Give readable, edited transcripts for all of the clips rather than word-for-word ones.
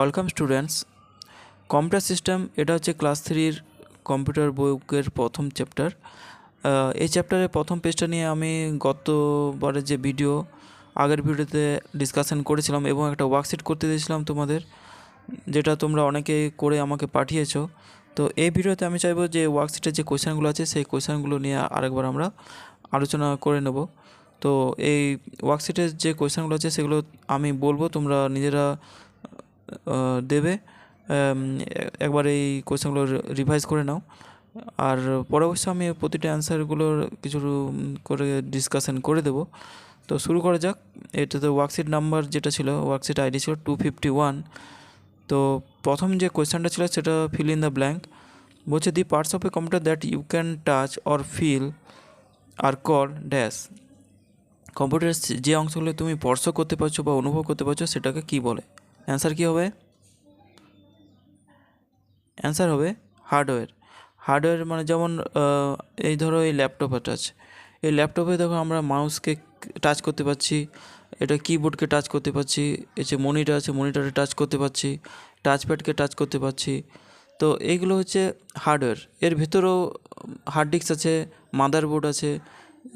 Welcome students. Computer system এটা হচ্ছে class 3-র computer বইয়ের প্রথম চ্যাপ্টার। এই চ্যাপ্টারের প্রথম পেজটা নিয়ে আমি গতবারের যে আগের ভিডিওতে ডিসকাশন করেছিলাম এবং একটা ওয়ার্কশিট করতে দিয়েছিলাম তোমাদের, যেটা তোমরা অনেকে করে আমাকে পাঠিয়েছো। তো এই ভিডিওতে আমি চাইবো যে ওয়ার্কশিটের যে কোয়েশ্চেনগুলো আছে সেই কোয়েশ্চেনগুলো নিয়ে আরেকবার আমরা আলোচনা করে নেব। তো এই ওয়ার্কশিটের যে কোয়েশ্চেনগুলো আছে সেগুলো আমি বলবো, তোমরা নিজেরা দেবে। একবার এই কোয়েশ্চেনগুলো রিভাইজ করে নাও, আর পরে অবশ্য আমি প্রতিটা অ্যান্সারগুলোর কিছু করে ডিসকাশন করে দেবো। তো শুরু করা যাক। এটাতে ওয়ার্কশিট নাম্বার যেটা ছিল, ওয়ার্কশিট আইডি ছিল 251। তো প্রথম যে কোয়েশ্চেনটা ছিল সেটা ফিল ইন দ্য ব্ল্যাঙ্ক। বলছে the parts of a computer that you can touch or feel are called dash. কম্পিউটারের যে অংশগুলো তুমি স্পর্শ করতে পারছো বা অনুভব করতে পারছো সেটাকে কি বলে? অ্যান্সার কী হবে? অ্যান্সার হবে হার্ডওয়্যার। হার্ডওয়্যার মানে যেমন এই ধরো এই ল্যাপটপ আছে, এই ল্যাপটপে দেখো আমরা মাউসকে টাচ করতে পারছি, এটা কিবোর্ডকে টাচ করতে পারছি, এই যে মনিটর আছে মনিটরে টাচ করতে পারছি, টাচপ্যাডকে টাচ করতে পারছি। তো এইগুলো হচ্ছে হার্ডওয়্যার। এর ভেতরেও হার্ড ডিস্ক আছে, মাদারবোর্ড আছে,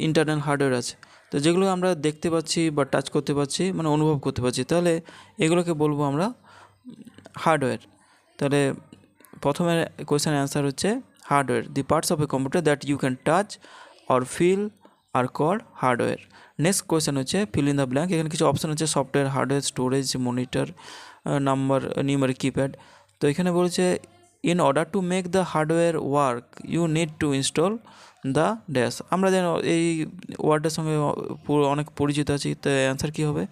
ইন্টারনাল হার্ডওয়্যার আছে। তো যেগুলো আমরা দেখতে পাচ্ছি বা টাচ করতে পারছি মানে অনুভব করতে পারছি, তাহলে এগুলোকে বলবো আমরা হার্ডওয়্যার। তাহলে প্রথমের কোয়েশ্চেনের অ্যান্সার হচ্ছে hardware. The parts of a computer that you can touch or feel are called hardware. Next question হচ্ছে ফিল ইন দ্য ব্ল্যাঙ্ক। এখানে কিছু অপশান হচ্ছে software, hardware, storage, monitor, number, numeric keypad. তো এখানে বলছে in order to make the hardware work you need to install the dash. আমরা যেন এই ওয়ার্ডের সঙ্গে অনেক পরিচিত আছি, তো অ্যান্সার কী হবে?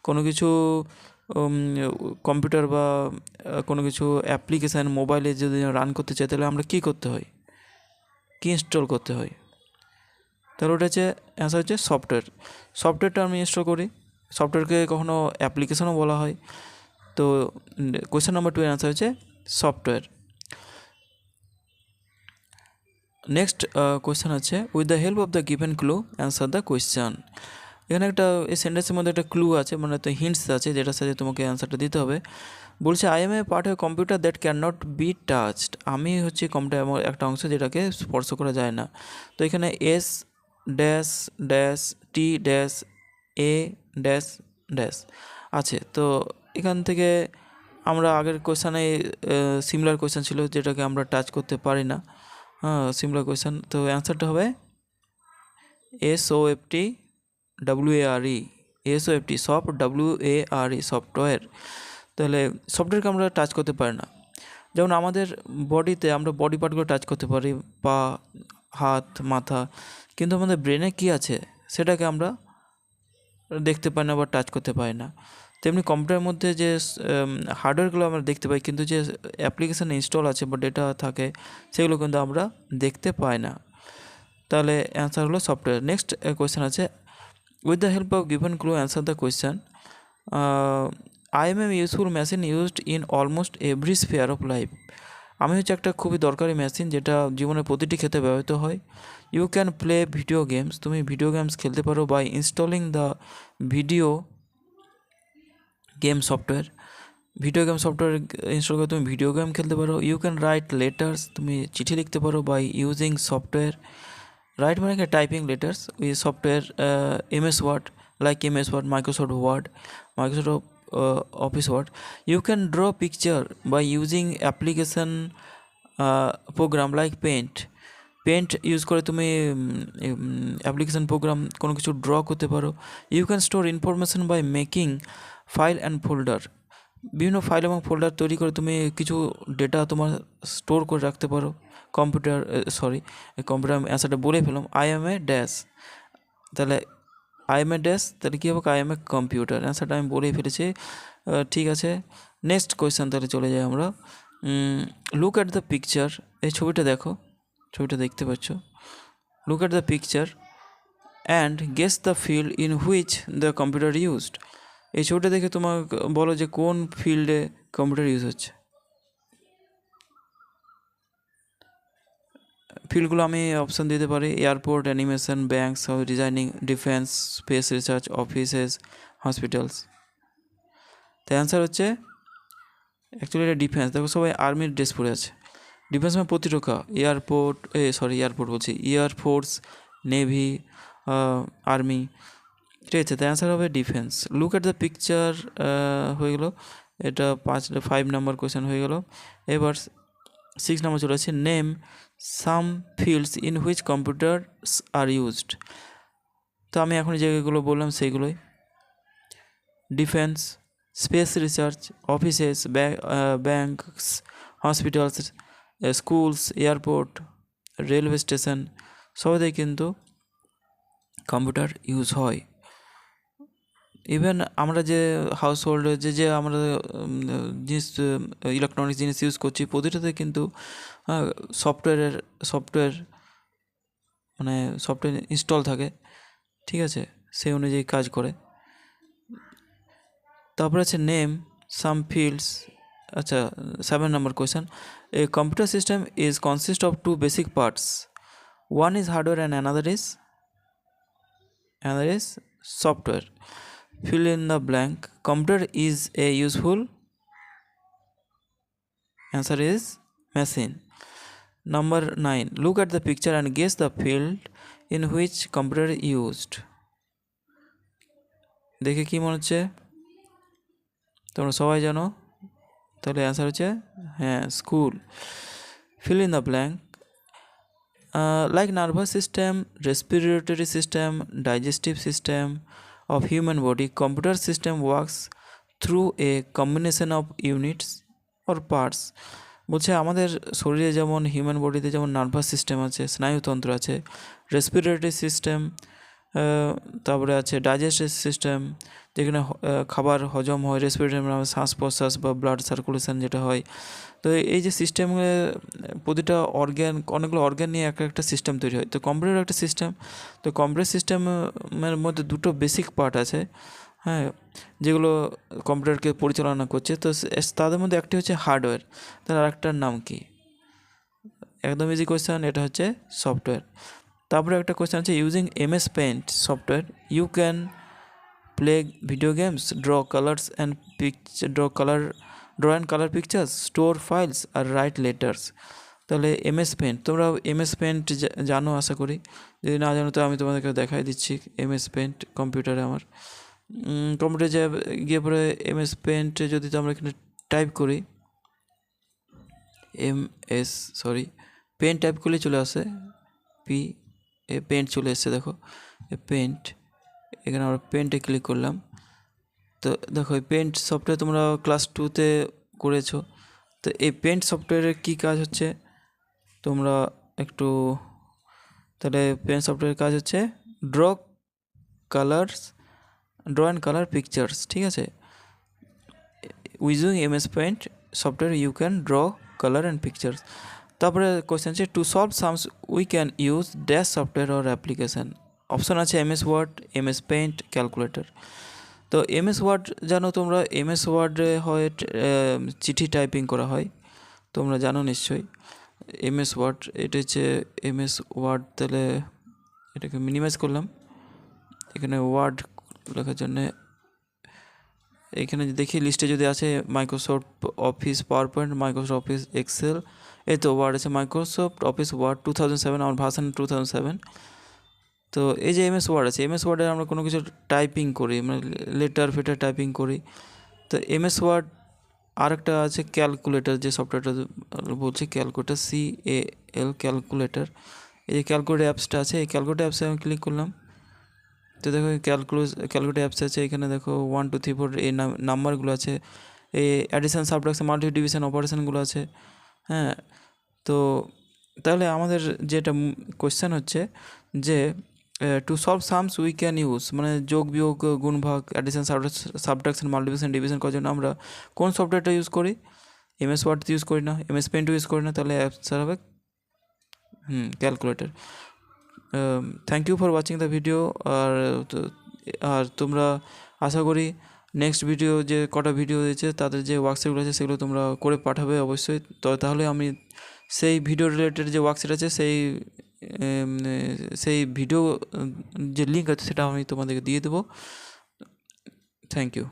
কোনো কিছু কম্পিউটার বা কোনো কিছু অ্যাপ্লিকেশান মোবাইলে যদি রান করতে চাই তাহলে আমরা কী করতে হয়, কী ইনস্টল করতে হয়? তাহলে ওটা হচ্ছে অ্যান্সার হচ্ছে সফটওয়্যার। সফটওয়্যারটা আমি ইনস্টল করি, সফটওয়্যারকে কখনো অ্যাপ্লিকেশনও বলা হয়। তো কোয়েশ্চেন নাম্বার 2 এর অ্যান্সার হচ্ছে সফটওয়্যার। নেক্সট কোয়েশ্চেন আছে with the help of the given clue answer the question. এখানে একটা এই সেন্টেন্সের মধ্যে একটা ক্লু আছে, মানে একটা হিন্টস আছে যেটার সাথে তোমাকে অ্যান্সারটা দিতে হবে। বলছে I am a part of computer that can not be touched. আমি হচ্ছে কম্পিউটার এমন একটা অংশ যেটাকে স্পর্শ করা যায় না। তো এখানে S dash dash T dash a dash dash আছে। তো এখান থেকে আমরা আগের কোয়েশ্চানে সিমিলার কোয়েশ্চান ছিল যেটাকে আমরা টাচ করতে পারি না। হ্যাঁ, সিমিলার কোয়েশ্চান। তো অ্যান্সারটা হবে SOFT WARE, SOFT soft WARE software. তাহলে সফটওয়্যারকে আমরা টাচ করতে পারি না। যেমন আমাদের বডিতে আমরা বডি পার্টগুলো টাচ করতে পারি, পা, হাত, মাথা, কিন্তু আমাদের ব্রেনে কী আছে সেটাকে আমরা দেখতে পাই না বা টাচ করতে পারি না। তেমনি কম্পিউটারের মধ্যে যে হার্ডওয়্যারগুলো আমরা দেখতে পাই, কিন্তু যে অ্যাপ্লিকেশান ইনস্টল আছে বা ডেটা থাকে সেগুলো কিন্তু আমরা দেখতে পাই না। তাহলে অ্যান্সার হলো সফটওয়্যার। নেক্সট কোয়েশ্চেন আছে with the help of given clue answer the question. I am a useful machine used in almost every sphere of life. আমি হচ্ছে একটা খুবই দরকারি মেশিন যেটা জীবনের প্রতিটি ক্ষেত্রে ব্যবহৃত হয়। You can play video games, তুমি ভিডিও গেমস খেলতে পারো by installing the video game software. Video game software install করে তুমি ভিডিও গেম খেলতে পারো। ইউ ক্যান রাইট লেটার্স, তুমি চিঠি লিখতে পারো বাই ইউজিং সফটওয়্যার। রাইট মানে typing letters with software MS word, like MS word, Microsoft word, Microsoft office word. You can draw picture by using application program like paint. Paint use করে তুমি application program কোনো কিছু draw করতে পারো। You can store information by making file and folder. বিভিন্ন file এবং folder তৈরি করে তুমি কিছু ডেটা তোমার স্টোর করে রাখতে পারো। কম্পিউটার অ্যান্সারটা বলে ফেলাম, আই এম এ ড্যাশ। তাহলে আই এম এ ড্যাশ, তাহলে কী হবে? I am a computer. অ্যান্সারটা আমি বলেই ফেলেছি। ঠিক আছে, নেক্সট কোয়েশ্চেন তাহলে চলে যাই আমরা। Look at the picture. এই ছবিটা দেখো, ছবিটা দেখতে পাচ্ছ। Look at the picture and guess the field in which the computer used. এই ছবিটা দেখে তোমার বলো যে কোন ফিল্ডে কম্পিউটার ইউজ হচ্ছে। ফিল্ডগুলো আমি অপশান দিতে পারি airport, animation, banks, designing, defence, space research, offices, hospitals. তো অ্যান্সার হচ্ছে অ্যাকচুয়ালি এটা ডিফেন্স। দেখো সবাই আর্মির ড্রেস পরে আছে। ডিফেন্স মানে প্রতিরক্ষা, এয়ারপোর্ট বলছি, এয়ারফোর্স, নেভি, আর্মি, ঠিক আছে। তো অ্যান্সার হবে defence. Look at the picture হয়ে গেলো, এটা 5 নাম্বার কোয়েশ্চেন হয়ে গেল। এবার 6 নাম্বার চলে আসছে, name some fields in which computers are used. তো আমি এখন যেগুলো বললাম সেইগুলোই, defence, space research, offices, banks, hospitals, schools, airport, railway station, সবাই কিন্তু কম্পিউটার ইউজ হয়। ইভেন আমরা যে হাউস হোল্ডে যে আমরা জিনিস ইলেকট্রনিক্স জিনিস ইউজ করছি, প্রতিটাতে কিন্তু সফটওয়্যার মানে সফটওয়্যার ইনস্টল থাকে, ঠিক আছে, সেই অনুযায়ী কাজ করে। তারপরে আছে নেম সাম ফিল্ডস। আচ্ছা, 7 number question, a computer system is consist of 2 basic parts, one is hardware and another is software. Fill in the blank. Computer is a useful, answer is machine. Number 9, look at the picture and guess the field in which computer used. দেখে কি মনে হচ্ছে? তোমরা সবাই জানো, তাহলে answer হচ্ছে হ্যাঁ, school. Fill in the blank. Like nervous system, respiratory system, digestive system of human body, computer system works through a combination of units or parts. বলছে আমাদের শরীরে যেমন হিউম্যান বডিতে যেমন নার্ভাস সিস্টেম আছে, স্নায়ুতন্ত্র আছে, রেসপিরেটরি সিস্টেম, তারপরে আছে ডাইজেস্টিভ সিস্টেম, যেখানে খাবার হজম হয়, রেসপিরেটরি মানে শ্বাস প্রশ্বাস বা ব্লাড সার্কুলেশন যেটা হয়। তো এই যে সিস্টেমে প্রতিটা অনেকগুলো অর্গ্যান নিয়ে একটা সিস্টেম তৈরি হয়। তো কম্পিউটার একটা সিস্টেম। তো কম্পিউটার সিস্টেমের মধ্যে 2টো বেসিক পার্ট আছে, হ্যাঁ, যেগুলো কম্পিউটারকে পরিচালনা করছে। তো তাদের মধ্যে একটি হচ্ছে হার্ডওয়্যার, তার আরেকটার নাম কি? একদম ইজি কোয়েশ্চেন, এটা হচ্ছে সফটওয়্যার। তারপরে একটা কোয়েশ্চেন আছে, using MS paint software you can play video games, draw and colour pictures, store files আর রাইট লেটার্স। তাহলে MS পেইন্ট, তোমরা MS পেইন্ট জানো আশা করি, যদি না জানো তো আমি তোমাদেরকে দেখাই দিচ্ছি। MS পেইন্ট কম্পিউটারে আমার কম্পিউটারে গিয়ে পরে MS পেইন্ট যদি আমরা এখানে টাইপ করি, পেন্ট টাইপ করলে চলে আসে, পেন্ট চলে এসছে, দেখো পেন্ট, এখানে আমরা পেন্টে ক্লিক করলাম। তো দেখো এই পেন্ট সফটওয়্যার তোমরা ক্লাস 2তে করেছো। তো এই পেন্ট সফটওয়্যারের কী কাজ হচ্ছে তোমরা একটু, তাহলে পেন্ট সফটওয়্যারের কাজ হচ্ছে ড্র অ্যান্ড কালার পিকচার্স, ঠিক আছে। Using MS paint software you can draw colour and pictures. তারপরে কোয়েশ্চেন আছে, to solve sums we can use dash software or application. Option আছে MS word, MS paint, calculator. তো MS word জানো তোমরা, MS ওয়ার্ডে হয় চিঠি টাইপিং করা হয়, তোমরা জানো নিশ্চয়ই। MS ওয়ার্ড, এটা হচ্ছে MS ওয়ার্ড। তাহলে এটাকে মিনিমাইজ করলাম, এখানে ওয়ার্ড লেখার জন্যে এখানে দেখি লিস্টে যদি আছে Microsoft office power point, Microsoft office Excel, এই তো ওয়ার্ড আছে, মাইক্রোসফট অফিস ওয়ার্ড 2007, আমার ভার্সন 2007। তো এই যে MS ওয়ার্ড আছে, MS ওয়ার্ডে আমরা কোনো কিছু টাইপিং করি, মানে লেটার ফেটার টাইপিং করি। তো MS ওয়ার্ড আরেকটা আছে ক্যালকুলেটর, যে সফটওয়্যারটা বলছি ক্যালকুলেটর, ক্যালকুলেটর। এই যে ক্যালকুলেটর অ্যাপসটা আছে, এই ক্যালকুলেটর অ্যাপসে আমি ক্লিক করলাম। তো দেখো ক্যালকুলেটর অ্যাপস আছে, এখানে দেখো 1 2 3 4 এই নাম্বারগুলো আছে, এই অ্যাডিশন, সাবট্রাকশন, মাল্টিপ্লিকেশন অপারেশনগুলো আছে, হ্যাঁ। তো তাহলে আমাদের যেটা কোয়েশ্চেন হচ্ছে যে to solve sums we can use, মানে যোগ বিয়োগ গুণ ভাগ, অ্যাডিশন, সাবট্রাকশন, মাল্টিপ্লিকেশন, ডিভিশন করার জন্য আমরা কোন সফটওয়্যারটা ইউজ করি? MS ওয়ার্ড ইউজ করি না, MS পেইন্ট ইউজ করি না, তাহলে অ্যান্সার হবে calculator. Thank you for watching the video. আর তোমরা আশা করি নেক্সট ভিডিও যে কটা ভিডিও দিয়েছে তাদের যে ওয়ার্কশিটগুলো আছে সেগুলো তোমরা করে পাঠাবে অবশ্যই। তো তাহলে আমি সেই ভিডিও রিলেটেড যে ওয়ার্কশিট আছে সেই ভিডিও যে লিঙ্ক আছে সেটা আমি তোমাদেরকে দিয়ে দেবো। Thank you.